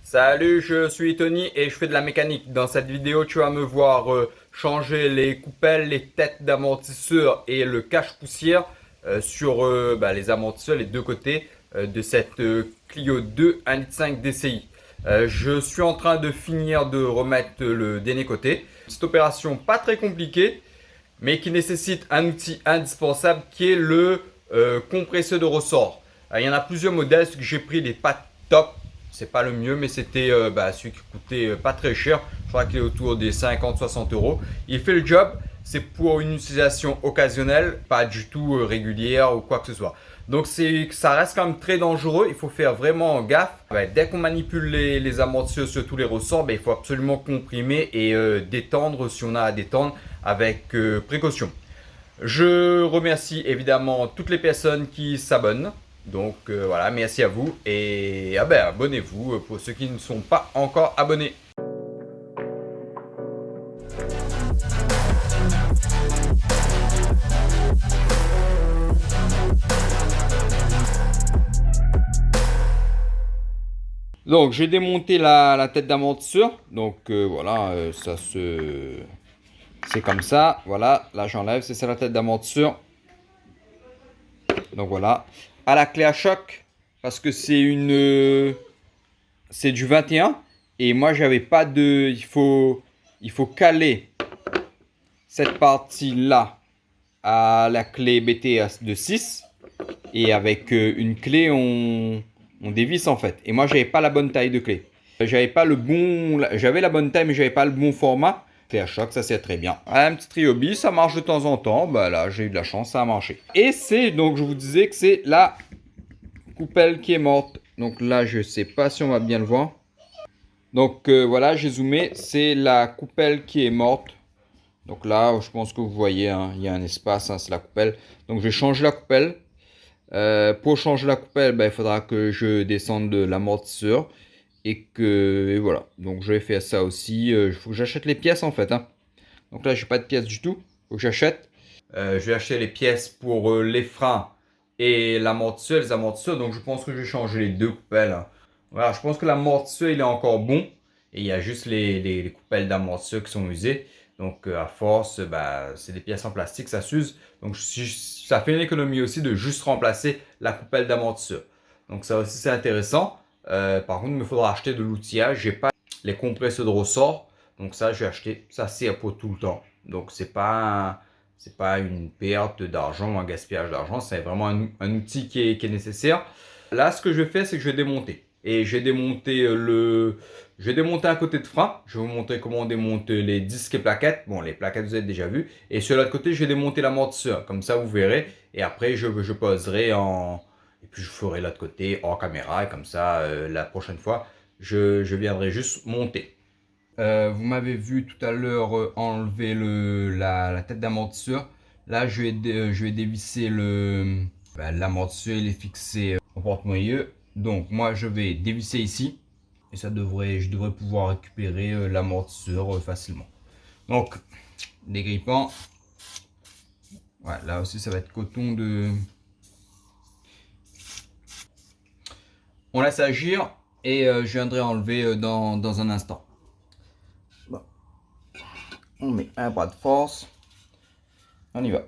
Salut, je suis Tony et je fais de la mécanique. Dans cette vidéo, tu vas me voir changer les coupelles, les têtes d'amortisseur et le cache-poussière sur les amortisseurs, les deux côtés de cette Clio 2 1,5 litre DCI. Je suis en train de finir de remettre le dernier côté. Cette opération pas très compliquée, mais qui nécessite un outil indispensable qui est le compresseur de ressort. Il y en a plusieurs modèles, ce que j'ai pris n'est pas top, c'est pas le mieux, mais c'était celui qui coûtait pas très cher. Je crois qu'il est autour des 50-60 euros. Il fait le job, c'est pour une utilisation occasionnelle, pas du tout régulière ou quoi que ce soit. Donc ça reste quand même très dangereux, il faut faire vraiment gaffe. Dès qu'on manipule les amortisseurs sur tous les ressorts, il faut absolument comprimer et détendre si on a à détendre avec précaution. Je remercie évidemment toutes les personnes qui s'abonnent. Donc voilà, merci à vous et abonnez-vous pour ceux qui ne sont pas encore abonnés. Donc j'ai démonté la tête d'amortisseur. Donc voilà, c'est comme ça. Voilà, là j'enlève, c'est ça la tête d'amortisseur. Donc voilà, à la clé à choc parce que c'est du 21 et moi j'avais pas de, il faut caler cette partie là à la clé BTS de 6 et avec une clé on dévisse en fait. Et moi j'avais pas la bonne taille de clé. J'avais la bonne taille mais j'avais pas le bon format. Clé à choc, ça c'est très bien. Un petit Ryobi, ça marche de temps en temps. Bah là j'ai eu de la chance, ça a marché. Et c'est donc je vous disais que c'est la coupelle qui est morte. Donc là je sais pas si on va bien le voir. Donc voilà, j'ai zoomé, c'est la coupelle qui est morte. Donc là je pense que vous voyez, hein, il y a un espace, hein, c'est la coupelle. Donc je vais changer la coupelle. Pour changer la coupelle, il faudra que je descende de l'amortisseur et voilà. Donc je vais faire ça aussi. Il faut que j'achète les pièces en fait. Hein. Donc là, j'ai pas de pièces du tout. Il faut que j'achète. Je vais acheter les pièces pour les freins et l'amortisseur, les amortisseurs. Donc je pense que je vais changer les deux coupelles. Hein. Voilà, je pense que l'amortisseur il est encore bon et il y a juste les coupelles d'amortisseur qui sont usées. Donc à force, c'est des pièces en plastique, ça s'use. Donc ça fait une économie aussi de juste remplacer la coupelle d'amortisseur. Donc ça aussi c'est intéressant. Par contre, il me faudra acheter de l'outillage. J'ai pas les compresseurs de ressort. Donc ça, je vais acheter. Ça sert pour tout le temps. Donc c'est pas une perte d'argent ou un gaspillage d'argent. C'est vraiment un outil qui est nécessaire. Là, ce que je vais faire, c'est que je vais démonter. Et je vais démonter un côté de frein. Je vais vous montrer comment on démonte les disques et plaquettes. Bon, les plaquettes, vous avez déjà vu. Et sur l'autre côté, je vais démonter l'amortisseur. Comme ça, vous verrez. Et après, je poserai et puis je ferai l'autre côté hors caméra. Et comme ça, la prochaine fois, je viendrai juste monter. Vous m'avez vu tout à l'heure enlever la tête d'amortisseur. Là, je vais dévisser l'amortisseur. Il est fixé au porte-moyeu. Donc moi je vais dévisser ici et je devrais pouvoir récupérer l'amortisseur facilement. Donc dégrippant, ouais, là aussi ça va être coton de... On laisse agir et je viendrai enlever dans un instant. Bon. On met un bras de force, on y va.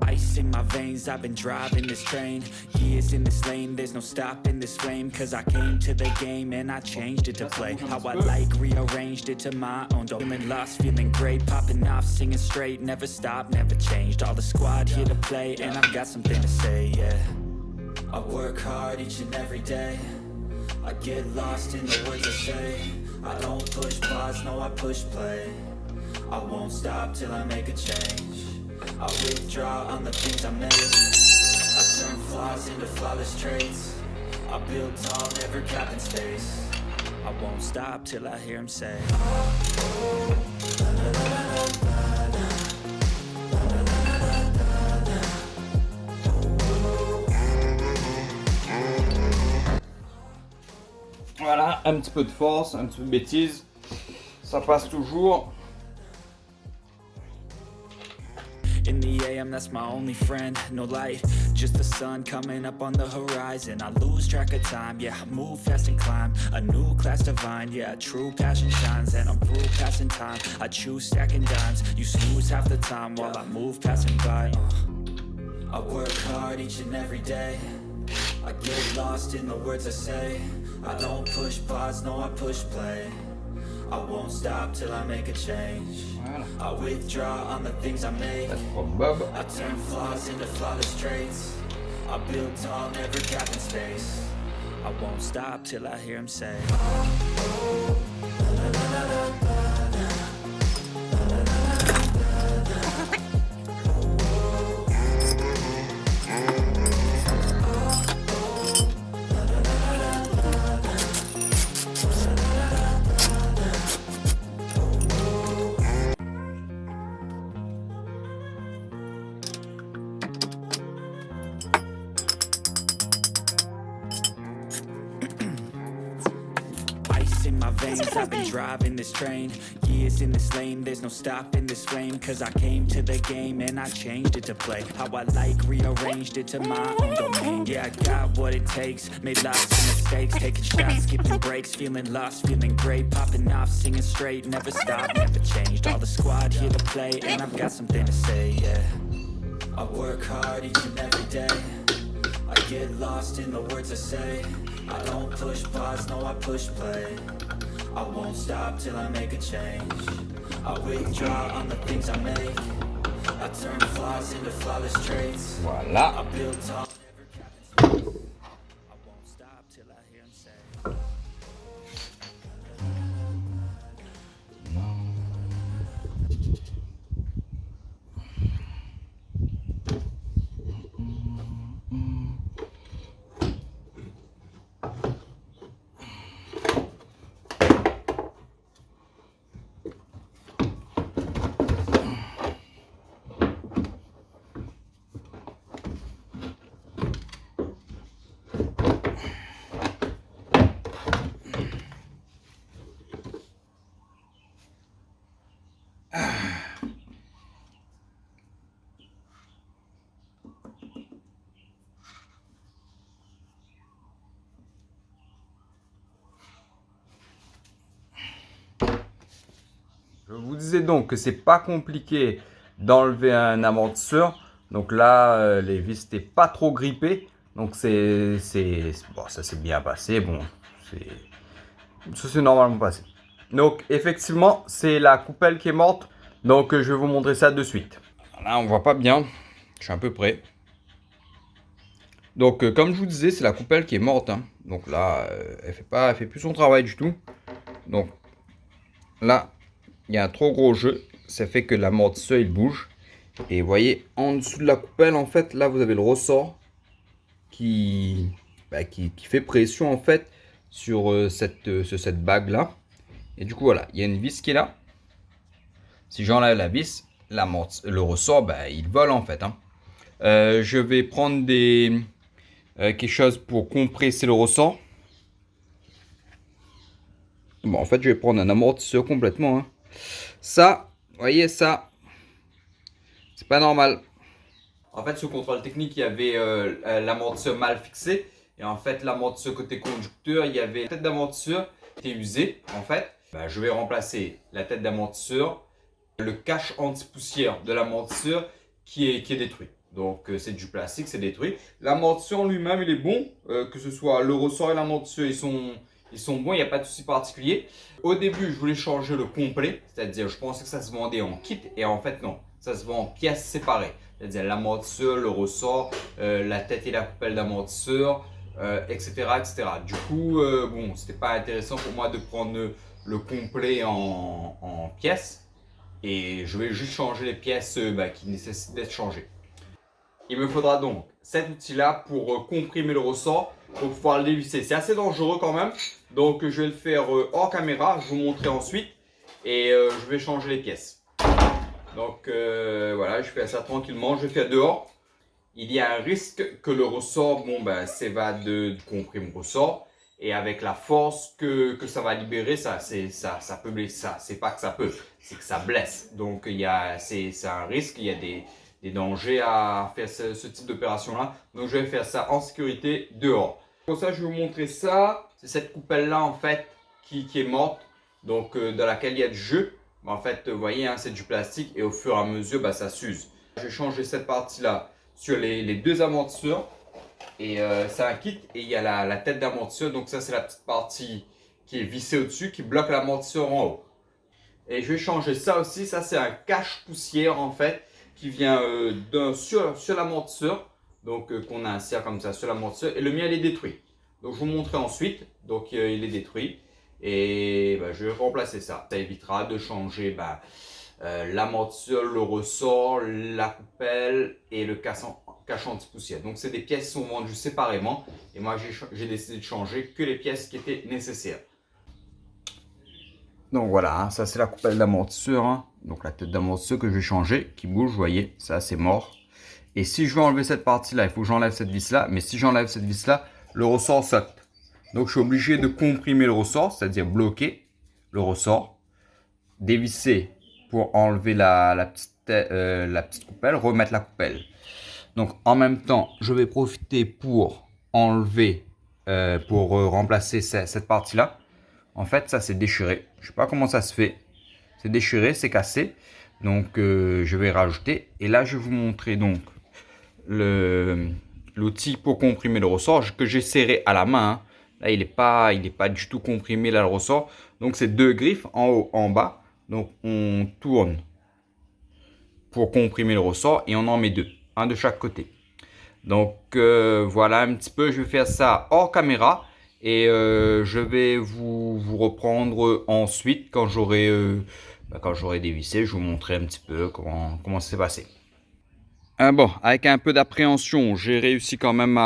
Ice in my veins, I've been driving this train. Years in this lane, there's no stopping this flame. Cause I came to the game and I changed it to play how I like, rearranged it to my own. Feeling lost, feeling great, popping off, singing straight. Never stopped, never changed. All the squad here to play and I've got something to say, yeah. I work hard each and every day. I get lost in the words I say. I don't push pause, no I push play. I won't stop till I make a change. I withdraw on the things I made. I turn flaws into flawless traits. I build tall, never capping space. I won't stop till I hear him say Voilà, un petit peu de force, un petit peu de bêtise. Ça passe toujours. In the AM, that's my only friend, no light, just the sun coming up on the horizon. I lose track of time, yeah, I move fast and climb a new class divine, yeah, true passion shines. And I'm through passing time, I choose stacking dimes. You snooze half the time while I move passing by. I work hard each and every day, I get lost in the words I say. I don't push pause, no, I push play. I won't stop till I make a change. Voilà. I withdraw on the things I make. That's for Bob. I turn flaws into flawless traits. I build tall, never capping space. I won't stop till I hear him say, ice in my veins, I've been driving this train. Years in this lane, there's no stopping this flame. Cause I came to the game and I changed it to play how I like, rearranged it to my own domain. Yeah, I got what it takes, made lots of mistakes, taking shots, skipping breaks, feeling lost, feeling great, popping off, singing straight, never stopped, never changed. All the squad here to play, and I've got something to say, yeah. I work hard each and every day, I get lost in the words I say. I don't push pause, no, I push play. I won't stop till I make a change. I withdraw on the things I make. I turn flaws into flawless traits. Voilà. I build tall, never capping space. I won't stop till I hear him say. Je vous disais donc que c'est pas compliqué d'enlever un amortisseur. Donc là, les vis n'étaient pas trop grippées. Donc bon, ça s'est bien passé. Bon, ça s'est normalement passé. Donc effectivement, c'est la coupelle qui est morte. Donc je vais vous montrer ça de suite. Là, on voit pas bien. Je suis un peu près. Donc comme je vous disais, c'est la coupelle qui est morte, hein. Donc là, elle fait plus son travail du tout. Donc là, il y a un trop gros jeu, ça fait que l'amortisseur il bouge. Et vous voyez, en dessous de la coupelle, en fait, là vous avez le ressort qui fait pression en fait sur cette bague là. Et du coup voilà, il y a une vis qui est là. Si j'enlève la vis, le ressort il vole en fait, hein. Je vais prendre quelque chose pour compresser le ressort. Bon, en fait, je vais prendre un amortisseur complètement, hein. Ça, vous voyez, ça, c'est pas normal. En fait, sur contrôle technique, il y avait l'amortisseur mal fixé. Et en fait, l'amortisseur côté conducteur, il y avait la tête d'amortisseur qui était usée. En fait, je vais remplacer la tête d'amortisseur, le cache anti-poussière de l'amortisseur qui est détruit. Donc, c'est du plastique, c'est détruit. L'amortisseur lui-même, il est bon. Que ce soit le ressort et l'amortisseur, ils sont bons, il n'y a pas de souci particulier. Au début, je voulais changer le complet, c'est-à-dire je pensais que ça se vendait en kit et en fait non, ça se vend en pièces séparées. C'est-à-dire l'amortisseur, le ressort, la tête et la coupelle d'amortisseur, etc., etc. Du coup, bon, c'était pas intéressant pour moi de prendre le complet en pièces et je vais juste changer les pièces qui nécessitent d'être changées. Il me faudra donc cet outil-là pour comprimer le ressort, pour pouvoir le dévisser. C'est assez dangereux quand même, donc je vais le faire hors caméra, je vous montrerai ensuite et je vais changer les pièces. Donc voilà, je fais ça tranquillement, je vais faire dehors. Il y a un risque que le ressort s'évade du comprimé ressort Et avec la force que ça va libérer, ça peut blesser. C'est pas que ça peut, c'est que ça blesse. Donc c'est un risque, il y a des dangers à faire ce type d'opération-là. Donc je vais faire ça en sécurité dehors. Pour ça, je vais vous montrer ça. C'est cette coupelle-là en fait qui est morte, donc dans laquelle il y a du jeu. En fait, vous voyez, hein, c'est du plastique et au fur et à mesure, ça s'use. J'ai changé cette partie-là sur les deux amortisseurs. Et c'est un kit et il y a la tête d'amortisseur. Donc ça, c'est la petite partie qui est vissée au-dessus qui bloque l'amortisseur en haut. Et je vais changer ça aussi. Ça, c'est un cache-poussière en fait qui vient sur l'amortisseur. Donc qu'on insère comme ça sur l'amortisseur. Et le mien, il est détruit. Donc je vous montrerai ensuite. Donc il est détruit. Et je vais remplacer ça. Ça évitera de changer l'amortisseur, le ressort, la coupelle et le cache anti-poussière. Donc c'est des pièces qui sont vendues séparément et moi j'ai décidé de changer que les pièces qui étaient nécessaires. Donc voilà, hein, ça c'est la coupelle d'amortisseur, hein. Donc la tête d'amortisseur que je vais changer, qui bouge, vous voyez, ça c'est mort. Et si je veux enlever cette partie là, il faut que j'enlève cette vis là, mais si j'enlève cette vis là, le ressort saute. Donc je suis obligé de comprimer le ressort, c'est-à-dire bloquer le ressort, dévisser pour enlever la petite coupelle, remettre la coupelle. Donc en même temps, je vais profiter pour enlever, pour remplacer cette partie-là. En fait, ça c'est déchiré. Je ne sais pas comment ça se fait. C'est déchiré, c'est cassé. Donc je vais rajouter. Et là, je vais vous montrer donc l'outil pour comprimer le ressort que j'ai serré à la main, hein. Là, il n'est pas du tout comprimé, là, le ressort. Donc, c'est deux griffes en haut, en bas. Donc, on tourne pour comprimer le ressort et on en met deux, un de chaque côté. Donc, voilà un petit peu. Je vais faire ça hors caméra et je vais vous reprendre ensuite quand j'aurai dévissé. Je vous montrerai un petit peu comment ça s'est passé. Bon, avec un peu d'appréhension, j'ai réussi quand même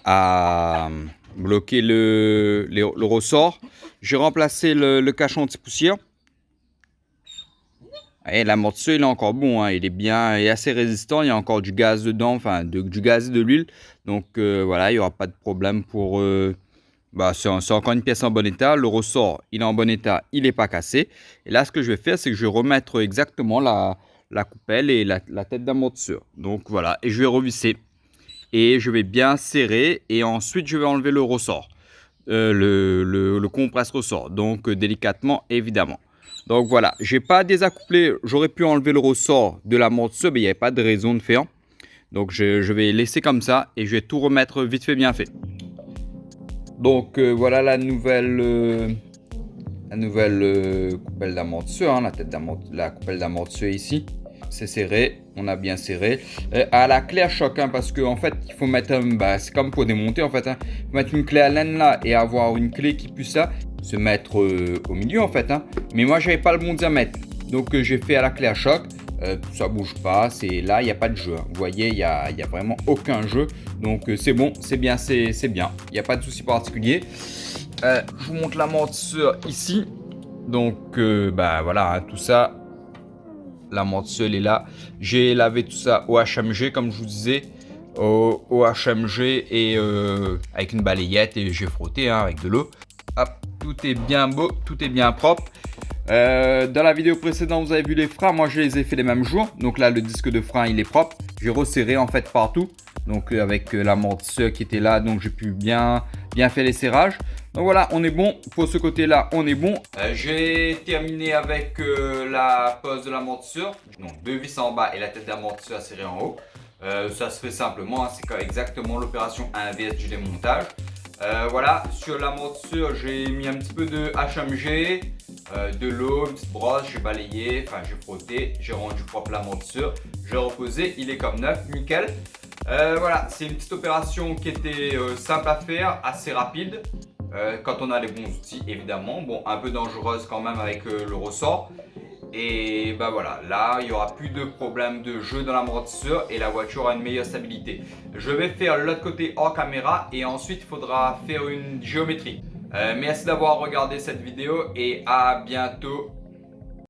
à bloquer le ressort. J'ai remplacé le cache anti-poussière. Et l'amortisseur il est encore bon, hein. Il est bien et assez résistant. Il y a encore du gaz dedans, enfin du gaz et de l'huile. Donc voilà, il n'y aura pas de problème pour... c'est encore une pièce en bon état. Le ressort il est en bon état, il n'est pas cassé. Et là ce que je vais faire, c'est que je vais remettre exactement la coupelle et la tête d'amortisseur. Donc voilà, et je vais revisser. Et je vais bien serrer et ensuite je vais enlever le ressort, le compresse ressort, donc délicatement évidemment. Donc voilà, j'ai pas désaccouplé, j'aurais pu enlever le ressort de l'amortisseur mais il n'y avait pas de raison de faire. Donc je vais laisser comme ça et je vais tout remettre vite fait bien fait. Donc voilà la nouvelle coupelle d'amortisseur, hein, la coupelle d'amortisseur ici. C'est serré, on a bien serré à la clé à choc, hein, parce qu'en fait il faut mettre c'est comme pour démonter en fait, hein. Il faut mettre une clé à laine là et avoir une clé qui puisse se mettre au milieu en fait, hein. Mais moi j'avais pas le bon diamètre, donc j'ai fait à la clé à choc. Ça bouge pas, c'est là il n'y a pas de jeu, hein. Vous voyez, il y a vraiment aucun jeu, donc c'est bon, c'est bien, il n'y a pas de souci particulier. Je vous montre l'amortisseur ici. Donc voilà, hein, tout ça, l'amortisseur est là. J'ai lavé tout ça au HMG comme je vous disais, au HMG et avec une balayette, et j'ai frotté, hein, avec de l'eau. Hop, tout est bien beau, tout est bien propre. Dans la vidéo précédente vous avez vu les freins, moi je les ai fait les mêmes jours. Donc là le disque de frein il est propre. J'ai resserré en fait partout. Donc avec l'amortisseur qui était là, donc j'ai pu bien faire les serrages. Donc voilà, on est bon. Pour ce côté là on est bon. J'ai terminé avec la pose de l'amortisseur. Donc deux vis en bas et la tête d'amortisseur serrée en haut. Ça se fait simplement, hein, c'est exactement l'opération inverse du démontage. Voilà, sur l'amortisseur j'ai mis un petit peu de HMG, de l'eau, une petite brosse, j'ai balayé, enfin j'ai frotté, j'ai rendu propre l'amortisseur, j'ai reposé, il est comme neuf, nickel. Voilà, c'est une petite opération qui était simple à faire, assez rapide, quand on a les bons outils évidemment. Bon, un peu dangereuse quand même avec le ressort. Et voilà, là il n'y aura plus de problème de jeu dans l'amortisseur et la voiture aura une meilleure stabilité. Je vais faire l'autre côté hors caméra et ensuite il faudra faire une géométrie. Merci d'avoir regardé cette vidéo et à bientôt.